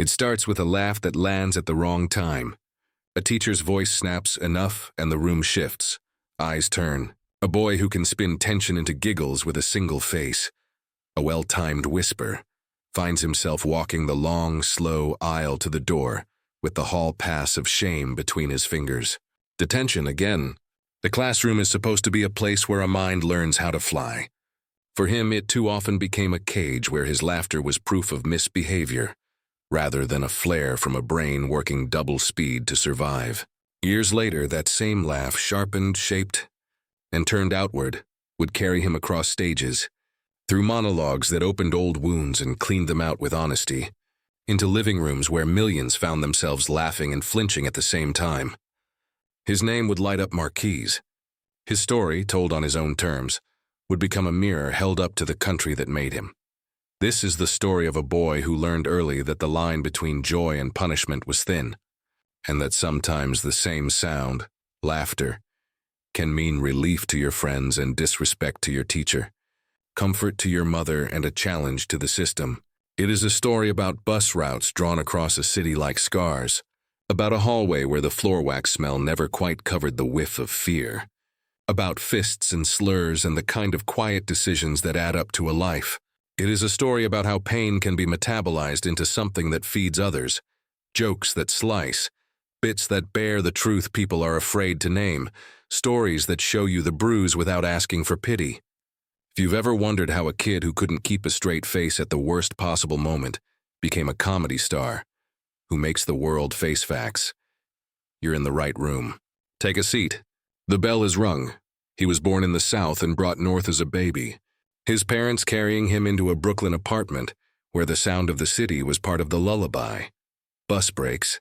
It starts with a laugh that lands at the wrong time. A teacher's voice snaps enough and the room shifts. Eyes turn. A boy who can spin tension into giggles with a single face. A well-timed whisper. Finds himself walking the long, slow aisle to the door with the hall pass of shame between his fingers. Detention again. The classroom is supposed to be a place where a mind learns how to fly. For him, it too often became a cage where his laughter was proof of misbehavior, rather than a flare from a brain working double speed to survive. Years later, that same laugh, sharpened, shaped, and turned outward, would carry him across stages, through monologues that opened old wounds and cleaned them out with honesty, into living rooms where millions found themselves laughing and flinching at the same time. His name would light up marquees. His story, told on his own terms, would become a mirror held up to the country that made him. This is the story of a boy who learned early that the line between joy and punishment was thin, and that sometimes the same sound, laughter, can mean relief to your friends and disrespect to your teacher, comfort to your mother and a challenge to the system. It is a story about bus routes drawn across a city like scars, about a hallway where the floor wax smell never quite covered the whiff of fear, about fists and slurs and the kind of quiet decisions that add up to a life. It is a story about how pain can be metabolized into something that feeds others, jokes that slice, bits that bear the truth people are afraid to name, stories that show you the bruise without asking for pity. If you've ever wondered how a kid who couldn't keep a straight face at the worst possible moment became a comedy star who makes the world face facts, you're in the right room. Take a seat. The bell is rung. He was born in the South and brought north as a baby, his parents carrying him into a Brooklyn apartment where the sound of the city was part of the lullaby. Bus breaks,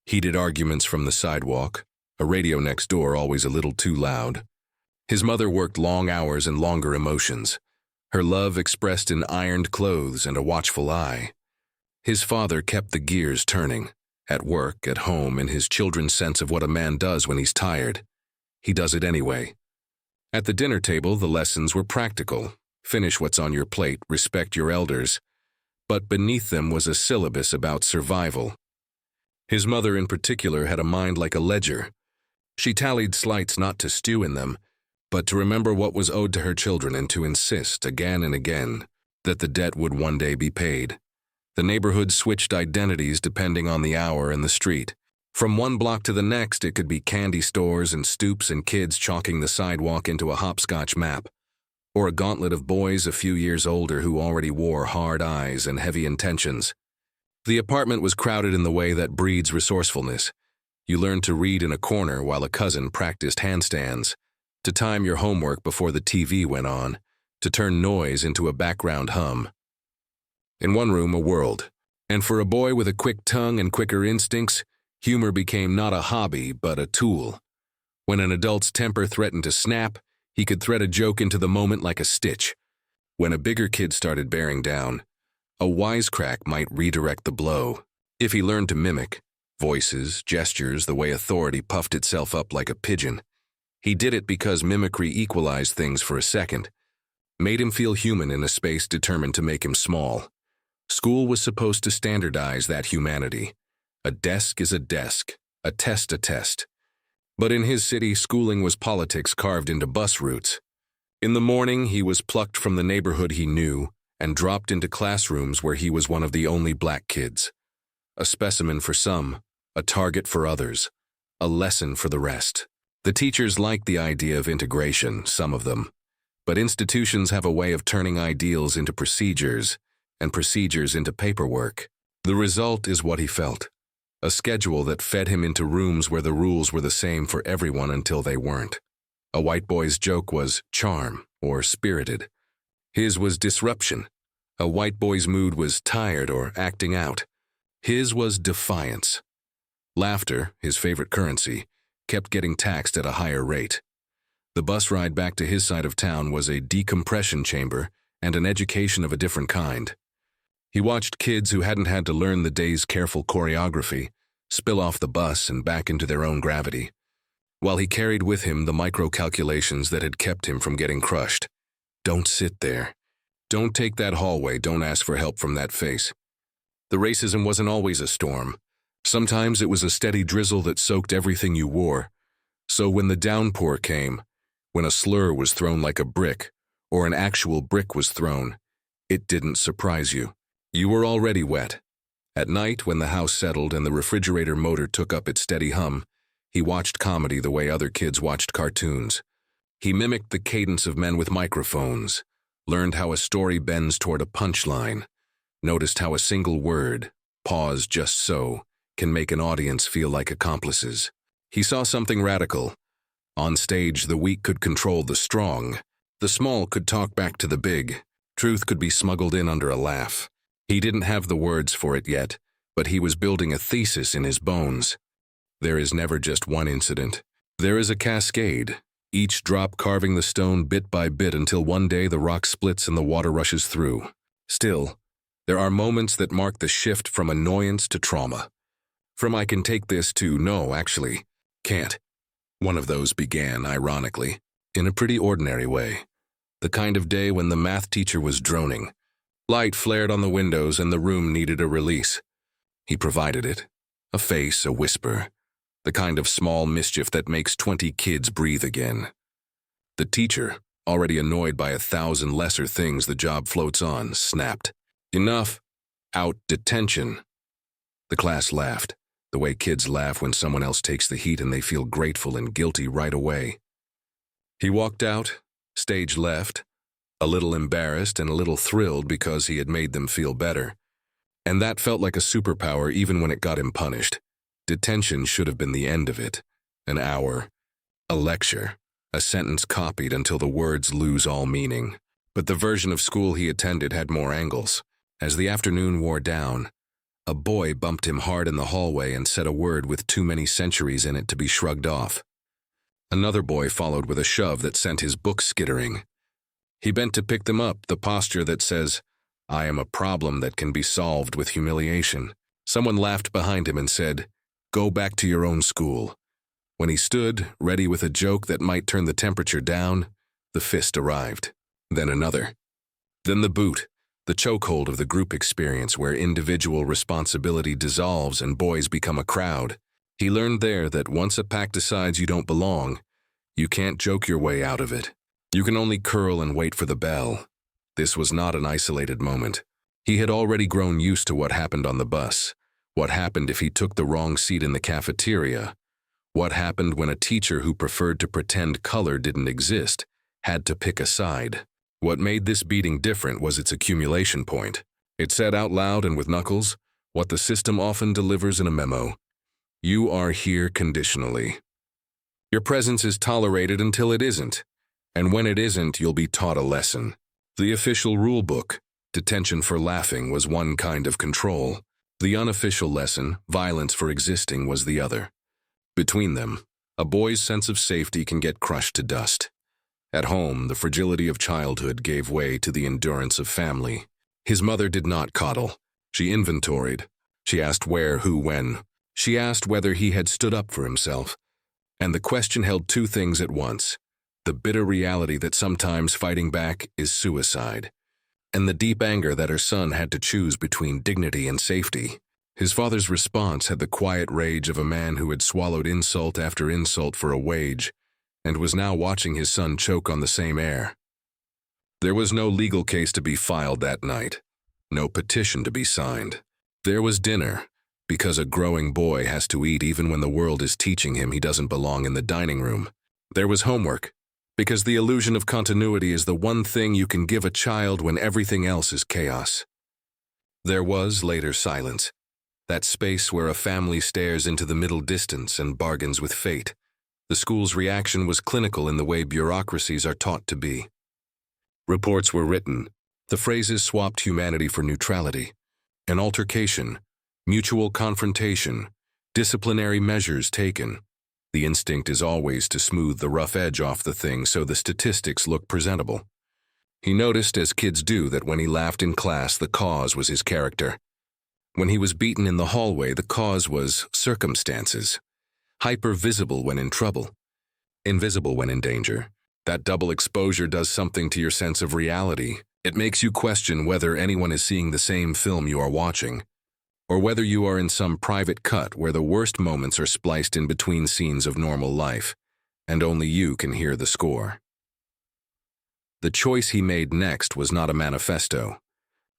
heated arguments from the sidewalk, a radio next door always a little too loud. His mother worked long hours and longer emotions, her love expressed in ironed clothes and a watchful eye. His father kept the gears turning, at work, at home, in his children's sense of what a man does when he's tired. He does it anyway. At the dinner table, the lessons were practical. Finish what's on your plate, respect your elders. But beneath them was a syllabus about survival. His mother in particular had a mind like a ledger. She tallied slights not to stew in them, but to remember what was owed to her children and to insist again and again that the debt would one day be paid. The neighborhood switched identities depending on the hour and the street. From one block to the next, it could be candy stores and stoops and kids chalking the sidewalk into a hopscotch map, or a gauntlet of boys a few years older who already wore hard eyes and heavy intentions. The apartment was crowded in the way that breeds resourcefulness. You learned to read in a corner while a cousin practiced handstands, to time your homework before the TV went on, to turn noise into a background hum. In one room, a world. And for a boy with a quick tongue and quicker instincts, humor became not a hobby, but a tool. When an adult's temper threatened to snap, he could thread a joke into the moment like a stitch. When a bigger kid started bearing down, a wisecrack might redirect the blow. If he learned to mimic voices, gestures, the way authority puffed itself up like a pigeon, he did it because mimicry equalized things for a second, made him feel human in a space determined to make him small. School was supposed to standardize that humanity. A desk is a desk, a test a test. But in his city, schooling was politics carved into bus routes. In the morning, he was plucked from the neighborhood he knew and dropped into classrooms where he was one of the only black kids. A specimen for some, a target for others, a lesson for the rest. The teachers liked the idea of integration, some of them. But institutions have a way of turning ideals into procedures, and procedures into paperwork. The result is what he felt. A schedule that fed him into rooms where the rules were the same for everyone until they weren't. A white boy's joke was charm or spirited. His was disruption. A white boy's mood was tired or acting out. His was defiance. Laughter, his favorite currency, kept getting taxed at a higher rate. The bus ride back to his side of town was a decompression chamber and an education of a different kind. He watched kids who hadn't had to learn the day's careful choreography spill off the bus and back into their own gravity, while he carried with him the micro-calculations that had kept him from getting crushed. Don't sit there. Don't take that hallway. Don't ask for help from that face. The racism wasn't always a storm. Sometimes it was a steady drizzle that soaked everything you wore. So when the downpour came, when a slur was thrown like a brick, or an actual brick was thrown, it didn't surprise you. You were already wet. At night, when the house settled and the refrigerator motor took up its steady hum, he watched comedy the way other kids watched cartoons. He mimicked the cadence of men with microphones, learned how a story bends toward a punchline, noticed how a single word, pause just so, can make an audience feel like accomplices. He saw something radical. On stage, the weak could control the strong. The small could talk back to the big. Truth could be smuggled in under a laugh. He didn't have the words for it yet, but he was building a thesis in his bones. There is never just one incident. There is a cascade, each drop carving the stone bit by bit until one day the rock splits and the water rushes through. Still, there are moments that mark the shift from annoyance to trauma. From I can take this to no, actually, can't. One of those began, ironically, in a pretty ordinary way. The kind of day when the math teacher was droning. Light flared on the windows and the room needed a release. He provided it. A face, a whisper. The kind of small mischief that makes 20 kids breathe again. The teacher, already annoyed by 1,000 lesser things the job floats on, snapped. Enough. Out. Detention. The class laughed, the way kids laugh when someone else takes the heat and they feel grateful and guilty right away. He walked out, stage left, a little embarrassed and a little thrilled because he had made them feel better. And that felt like a superpower even when it got him punished. Detention should have been the end of it. An hour. A lecture. A sentence copied until the words lose all meaning. But the version of school he attended had more angles. As the afternoon wore down, a boy bumped him hard in the hallway and said a word with too many centuries in it to be shrugged off. Another boy followed with a shove that sent his book skittering. He bent to pick them up, the posture that says, I am a problem that can be solved with humiliation. Someone laughed behind him and said, Go back to your own school. When he stood, ready with a joke that might turn the temperature down, the fist arrived. Then another. Then the boot, the chokehold of the group experience where individual responsibility dissolves and boys become a crowd. He learned there that once a pack decides you don't belong, you can't joke your way out of it. You can only curl and wait for the bell. This was not an isolated moment. He had already grown used to what happened on the bus. What happened if he took the wrong seat in the cafeteria? What happened when a teacher who preferred to pretend color didn't exist had to pick a side? What made this beating different was its accumulation point. It said out loud and with knuckles what the system often delivers in a memo. You are here conditionally. Your presence is tolerated until it isn't. And when it isn't, you'll be taught a lesson. The official rule book, detention for laughing, was one kind of control. The unofficial lesson, violence for existing, was the other. Between them, a boy's sense of safety can get crushed to dust. At home, the fragility of childhood gave way to the endurance of family. His mother did not coddle. She inventoried. She asked where, who, when. She asked whether he had stood up for himself. And the question held two things at once. The bitter reality that sometimes fighting back is suicide, and the deep anger that her son had to choose between dignity and safety. His father's response had the quiet rage of a man who had swallowed insult after insult for a wage, and was now watching his son choke on the same air. There was no legal case to be filed that night, no petition to be signed. There was dinner, because a growing boy has to eat even when the world is teaching him he doesn't belong in the dining room. There was homework, because the illusion of continuity is the one thing you can give a child when everything else is chaos. There was later silence, that space where a family stares into the middle distance and bargains with fate. The school's reaction was clinical in the way bureaucracies are taught to be. Reports were written. The phrases swapped humanity for neutrality. An altercation, mutual confrontation, disciplinary measures taken. The instinct is always to smooth the rough edge off the thing so the statistics look presentable. He noticed, as kids do, that when he laughed in class, the cause was his character. When he was beaten in the hallway, the cause was circumstances. Hyper-visible when in trouble, invisible when in danger. That double exposure does something to your sense of reality. It makes you question whether anyone is seeing the same film you are watching. or whether you are in some private cut where the worst moments are spliced in between scenes of normal life, and only you can hear the score. The choice he made next was not a manifesto.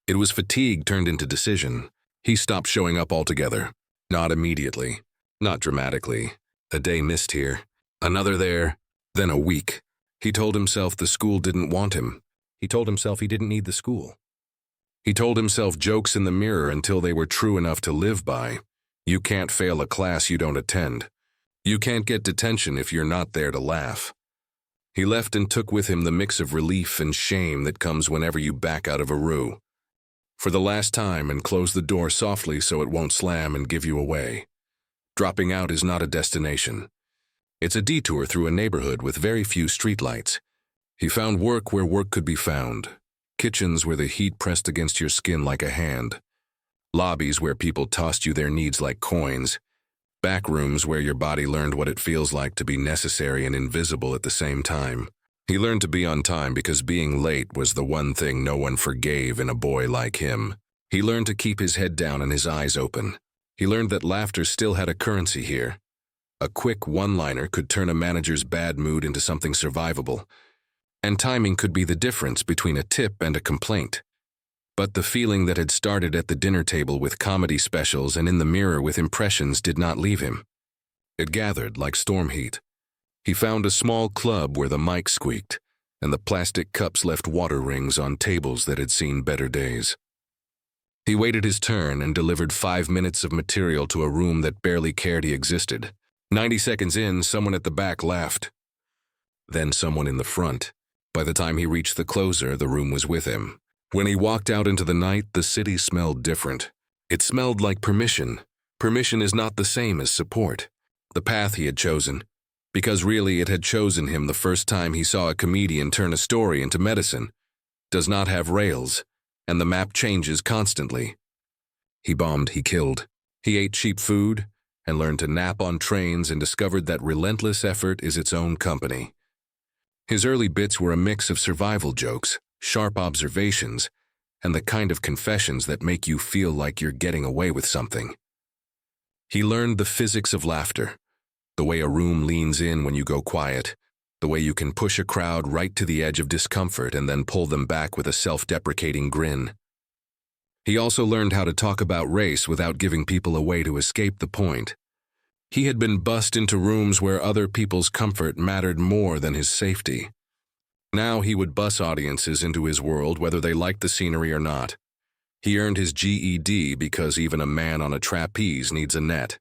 It was fatigue turned into decision. He stopped showing up altogether. Not immediately, not dramatically. A day missed here, another there, then a week. He told himself the school didn't want him. He told himself he didn't need the school. He told himself jokes in the mirror until they were true enough to live by. You can't fail a class you don't attend. You can't get detention if you're not there to laugh. He left and took with him the mix of relief and shame that comes whenever you back out of a room. For the last time, and close the door softly so it won't slam and give you away. Dropping out is not a destination. It's a detour through a neighborhood with very few streetlights. He found work where work could be found. Kitchens where the heat pressed against your skin like a hand. Lobbies where people tossed you their needs like coins. Back rooms where your body learned what it feels like to be necessary and invisible at the same time. He learned to be on time because being late was the one thing no one forgave in a boy like him. He learned to keep his head down and his eyes open. He learned that laughter still had a currency here. A quick one-liner could turn a manager's bad mood into something survivable. And timing could be the difference between a tip and a complaint. But the feeling that had started at the dinner table with comedy specials and in the mirror with impressions did not leave him. It gathered like storm heat. He found a small club where the mic squeaked, and the plastic cups left water rings on tables that had seen better days. He waited his turn and delivered 5 minutes of material to a room that barely cared he existed. 90 seconds in, someone at the back laughed. Then someone in the front. By the time he reached the closer, the room was with him. When he walked out into the night, the city smelled different. It smelled like permission. Permission is not the same as support. The path he had chosen. Because really it had chosen him the first time he saw a comedian turn a story into medicine. Does not have rails, and the map changes constantly. He bombed, he killed. He ate cheap food, and learned to nap on trains and discovered that relentless effort is its own company. His early bits were a mix of survival jokes, sharp observations, and the kind of confessions that make you feel like you're getting away with something. He learned the physics of laughter, the way a room leans in when you go quiet, the way you can push a crowd right to the edge of discomfort and then pull them back with a self-deprecating grin. He also learned how to talk about race without giving people a way to escape the point. He had been bussed into rooms where other people's comfort mattered more than his safety. Now he would bus audiences into his world whether they liked the scenery or not. He earned his GED because even a man on a trapeze needs a net.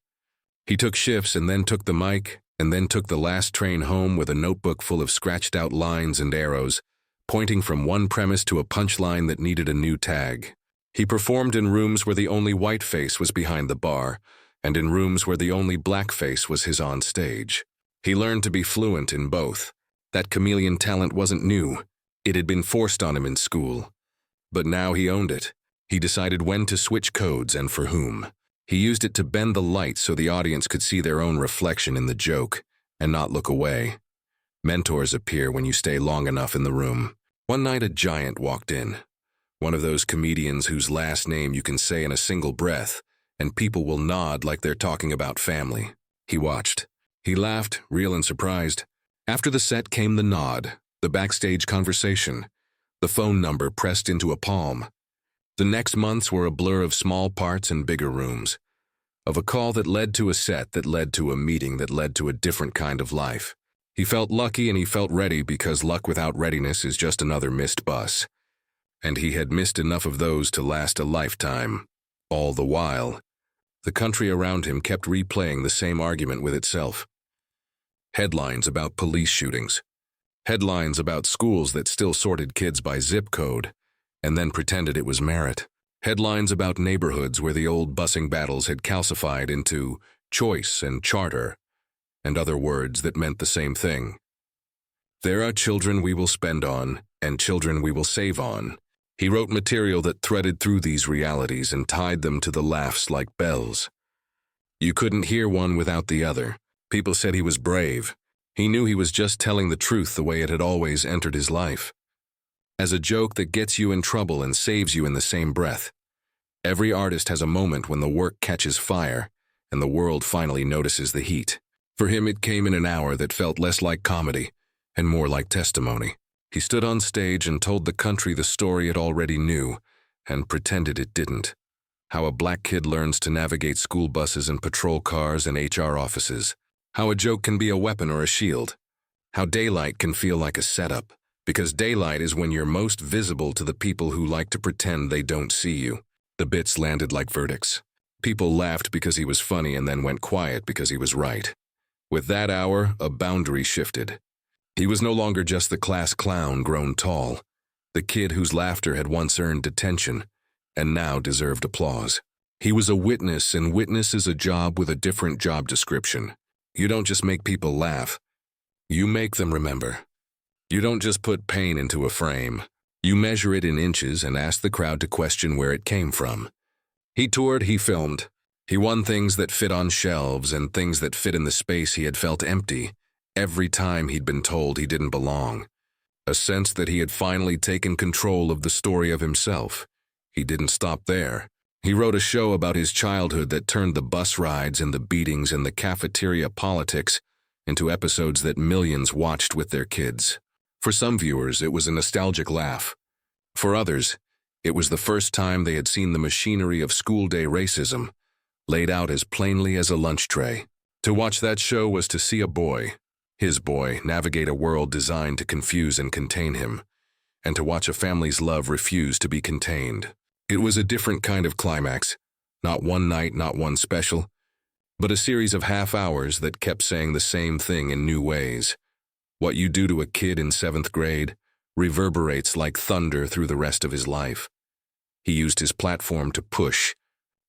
He took shifts and then took the mic, and then took the last train home with a notebook full of scratched-out lines and arrows, pointing from one premise to a punchline that needed a new tag. He performed in rooms where the only white face was behind the bar, and in rooms where the only black face was his on stage. He learned to be fluent in both. That chameleon talent wasn't new. It had been forced on him in school. But now he owned it. He decided when to switch codes and for whom. He used it to bend the light so the audience could see their own reflection in the joke and not look away. Mentors appear when you stay long enough in the room. One night a giant walked in. One of those comedians whose last name you can say in a single breath, and people will nod like they're talking about family. He watched. He laughed, real and surprised. After the set came the nod, the backstage conversation, the phone number pressed into a palm. The next months were a blur of small parts and bigger rooms, of a call that led to a set that led to a meeting that led to a different kind of life. He felt lucky and he felt ready because luck without readiness is just another missed bus. And he had missed enough of those to last a lifetime. All the while, the country around him kept replaying the same argument with itself. Headlines about police shootings. Headlines about schools that still sorted kids by zip code, and then pretended it was merit. Headlines about neighborhoods where the old busing battles had calcified into choice and charter, and other words that meant the same thing. There are children we will spend on, and children we will save on. He wrote material that threaded through these realities and tied them to the laughs like bells. You couldn't hear one without the other. People said he was brave. He knew he was just telling the truth the way it had always entered his life. As a joke that gets you in trouble and saves you in the same breath. Every artist has a moment when the work catches fire, and the world finally notices the heat. For him, it came in an hour that felt less like comedy and more like testimony. He stood on stage and told the country the story it already knew and pretended it didn't. How a black kid learns to navigate school buses and patrol cars and HR offices. How a joke can be a weapon or a shield. How daylight can feel like a setup, because daylight is when you're most visible to the people who like to pretend they don't see you. The bits landed like verdicts. People laughed because he was funny and then went quiet because he was right. With that hour, a boundary shifted. He was no longer just the class clown grown tall, the kid whose laughter had once earned detention and now deserved applause. He was a witness, and witness is a job with a different job description. You don't just make people laugh. You make them remember. You don't just put pain into a frame. You measure it in inches and ask the crowd to question where it came from. He toured, he filmed. He won things that fit on shelves and things that fit in the space he had felt empty every time he'd been told he didn't belong. A sense that he had finally taken control of the story of himself. He didn't stop there. He wrote a show about his childhood that turned the bus rides and the beatings and the cafeteria politics into episodes that millions watched with their kids. For some viewers, it was a nostalgic laugh. For others, it was the first time they had seen the machinery of school day racism laid out as plainly as a lunch tray. To watch that show was to see a boy, his boy, navigate a world designed to confuse and contain him, and to watch a family's love refuse to be contained. It was a different kind of climax, not one night, not one special, but a series of half hours that kept saying the same thing in new ways. What you do to a kid in 7th grade reverberates like thunder through the rest of his life. He used his platform to push,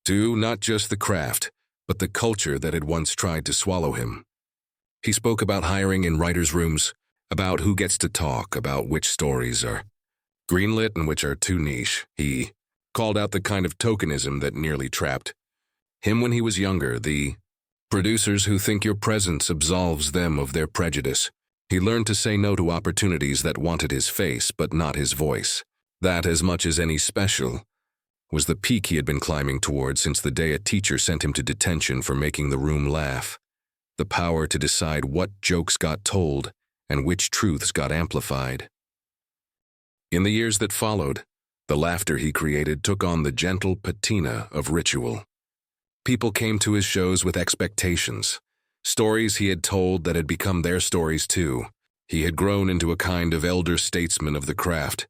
to not just the craft, but the culture that had once tried to swallow him. He spoke about hiring in writers' rooms, about who gets to talk, about which stories are greenlit and which are too niche. He called out the kind of tokenism that nearly trapped him when he was younger, the producers who think your presence absolves them of their prejudice. He learned to say no to opportunities that wanted his face but not his voice. That, as much as any special, was the peak he had been climbing toward since the day a teacher sent him to detention for making the room laugh. The power to decide what jokes got told and which truths got amplified. In the years that followed, the laughter he created took on the gentle patina of ritual. People came to his shows with expectations, stories he had told that had become their stories too. He had grown into a kind of elder statesman of the craft,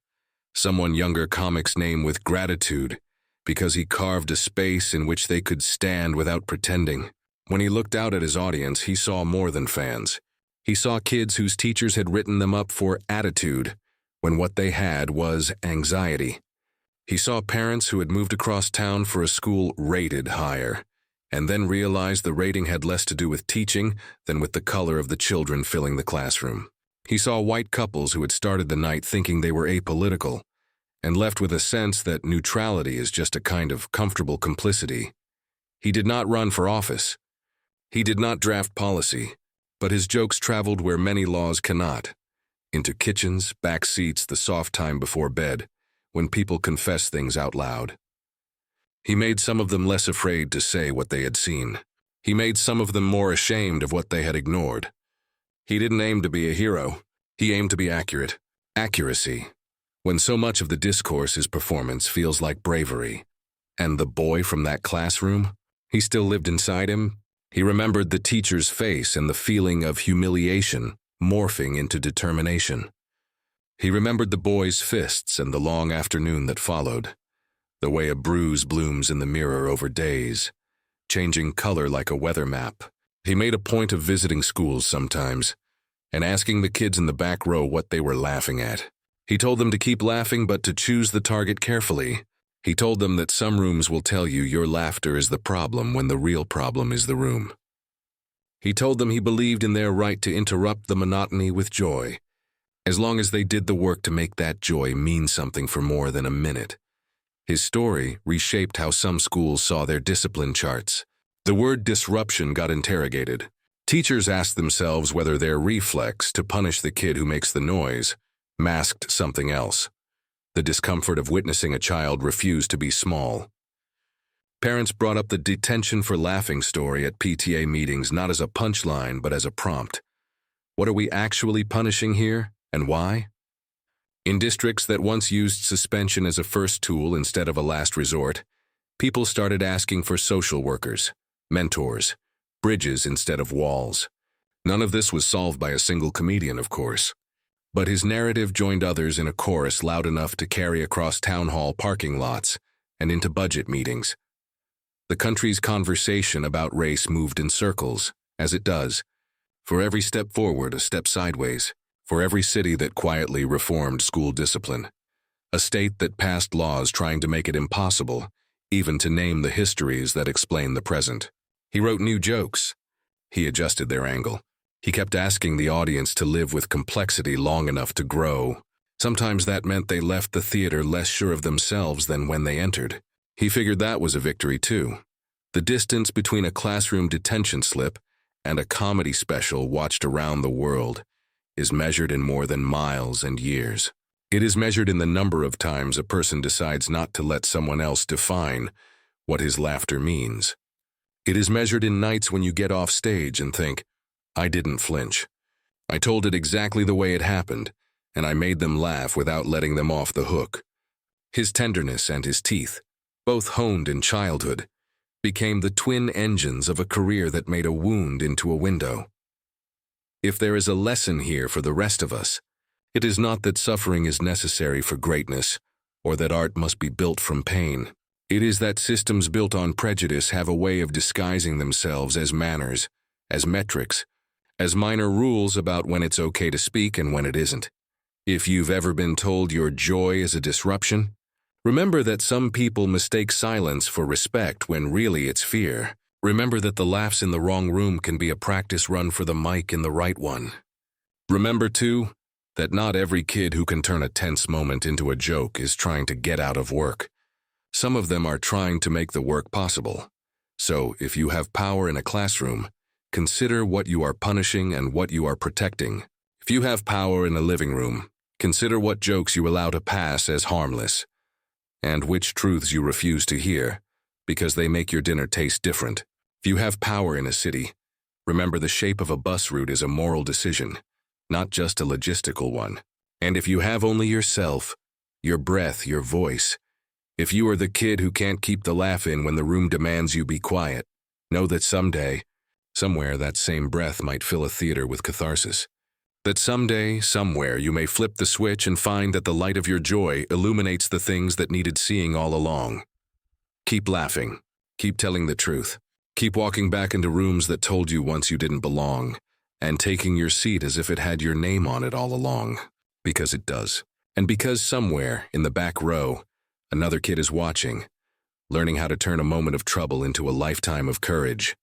someone younger comics name with gratitude, because he carved a space in which they could stand without pretending. When he looked out at his audience, he saw more than fans. He saw kids whose teachers had written them up for attitude, when what they had was anxiety. He saw parents who had moved across town for a school rated higher, and then realized the rating had less to do with teaching than with the color of the children filling the classroom. He saw white couples who had started the night thinking they were apolitical, and left with a sense that neutrality is just a kind of comfortable complicity. He did not run for office. He did not draft policy, but his jokes traveled where many laws cannot, into kitchens, back seats, the soft time before bed, when people confess things out loud. He made some of them less afraid to say what they had seen. He made some of them more ashamed of what they had ignored. He didn't aim to be a hero. He aimed to be accurate. Accuracy. When so much of the discourse is performance feels like bravery. And the boy from that classroom? He still lived inside him. He remembered the teacher's face and the feeling of humiliation morphing into determination. He remembered the boy's fists and the long afternoon that followed, the way a bruise blooms in the mirror over days, changing color like a weather map. He made a point of visiting schools sometimes and asking the kids in the back row what they were laughing at. He told them to keep laughing but to choose the target carefully. He told them that some rooms will tell you your laughter is the problem when the real problem is the room. He told them he believed in their right to interrupt the monotony with joy, as long as they did the work to make that joy mean something for more than a minute. His story reshaped how some schools saw their discipline charts. The word disruption got interrogated. Teachers asked themselves whether their reflex to punish the kid who makes the noise masked something else. The discomfort of witnessing a child refuse to be small. Parents brought up the detention for laughing story at PTA meetings not as a punchline but as a prompt. What are we actually punishing here, and why? In districts that once used suspension as a first tool instead of a last resort, people started asking for social workers, mentors, bridges instead of walls. None of this was solved by a single comedian, of course. But his narrative joined others in a chorus loud enough to carry across town hall parking lots and into budget meetings. The country's conversation about race moved in circles, as it does. For every step forward, a step sideways. For every city that quietly reformed school discipline. A state that passed laws trying to make it impossible, even to name the histories that explain the present. He wrote new jokes. He adjusted their angle. He kept asking the audience to live with complexity long enough to grow. Sometimes that meant they left the theater less sure of themselves than when they entered. He figured that was a victory too. The distance between a classroom detention slip and a comedy special watched around the world is measured in more than miles and years. It is measured in the number of times a person decides not to let someone else define what his laughter means. It is measured in nights when you get off stage and think, I didn't flinch. I told it exactly the way it happened, and I made them laugh without letting them off the hook. His tenderness and his teeth, both honed in childhood, became the twin engines of a career that made a wound into a window. If there is a lesson here for the rest of us, it is not that suffering is necessary for greatness, or that art must be built from pain. It is that systems built on prejudice have a way of disguising themselves as manners, as metrics, as minor rules about when it's okay to speak and when it isn't. If you've ever been told your joy is a disruption, remember that some people mistake silence for respect when really it's fear. Remember that the laughs in the wrong room can be a practice run for the mic in the right one. Remember, too, that not every kid who can turn a tense moment into a joke is trying to get out of work. Some of them are trying to make the work possible. So, if you have power in a classroom, consider what you are punishing and what you are protecting. If you have power in a living room, consider what jokes you allow to pass as harmless, and which truths you refuse to hear, because they make your dinner taste different. If you have power in a city, remember the shape of a bus route is a moral decision, not just a logistical one. And if you have only yourself, your breath, your voice, if you are the kid who can't keep the laugh in when the room demands you be quiet, know that someday, somewhere that same breath might fill a theater with catharsis. That someday, somewhere, you may flip the switch and find that the light of your joy illuminates the things that needed seeing all along. Keep laughing. Keep telling the truth. Keep walking back into rooms that told you once you didn't belong, and taking your seat as if it had your name on it all along. Because it does. And because somewhere, in the back row, another kid is watching, learning how to turn a moment of trouble into a lifetime of courage.